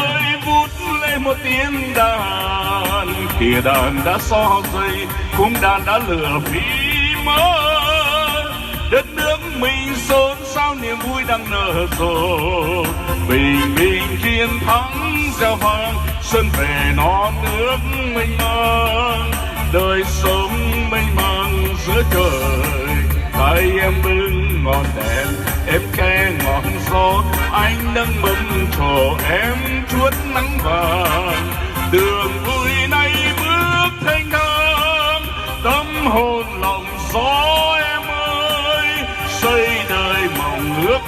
ơi vút lên một tiếng đàn, kìa đàn đã so dây, cung đàn đã lửa phí mơ. Đất nước mình xôn xao niềm vui đang nở rộ, bình minh chiến thắng gieo vang, xuân về non nước mênh mang. Đời sống mênh mang giữa trời, tay em bưng ngọn đèn, em ke ngọn gió, anh nâng mâm trổ, em chuốt nắng vàng. Đường vui nay bước thanh thang, tâm hồn lòng gió em ơi, xây đời mộng ước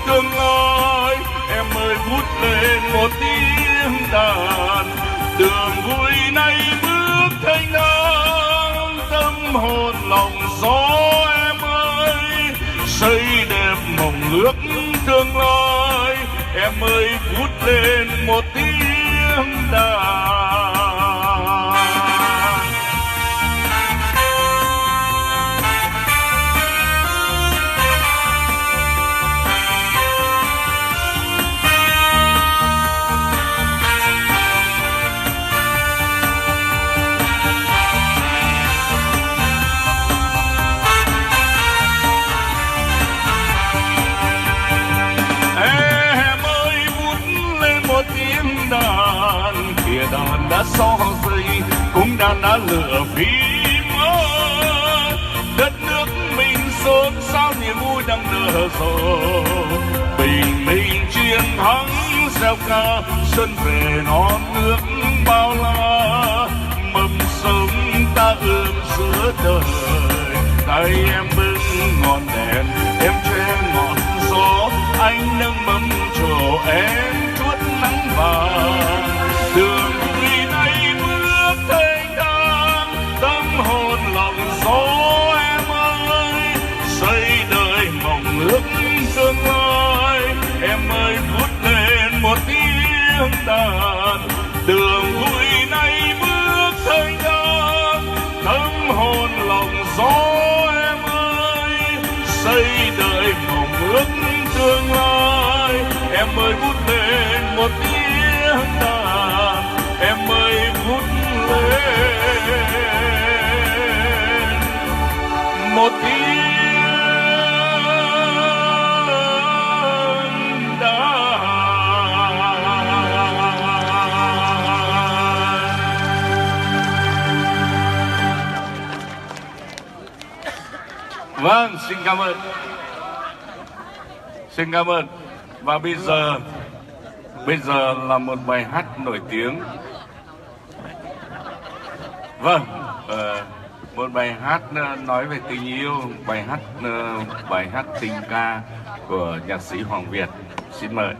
tương lai. Em ơi vút lên một tiếng đàn, đường vui nay bước thanh thang, tâm hồn lòng gió em ơi, xây đẹp mộng ước tương lai. Em ơi vút lên một tiếng đàn. Đàn đã so dây, cung đàn đã lửa phím mơ. Đất nước mình xôn xao niềm vui đang nở rộ, bình minh chiến thắng gieo ca, xuân về non nước bao la. Mầm sống ta ươm giữa đời, tay em bưng ngọn đèn, em che ngọn gió, anh nâng mâm trổ, em chuốt nắng vàng. Đường vui nay bước thanh thang, tâm hồn lòng gió em ơi, xây đời mộng ước tương lai. Em ơi vút lên một tiếng đàn, đường vui nay bước thanh thang, tâm hồn lòng gió em ơi, xây đời mộng ước tương lai. Em ơi vút lên một tiếng đàn, em ơi vút lên một tiếng đàn. Vâng, xin cảm ơn. Xin cảm ơn. Và bây giờ là một bài hát nổi tiếng. Vâng, một bài hát nói về tình yêu, bài hát tình ca của nhạc sĩ Hoàng Việt. Xin mời.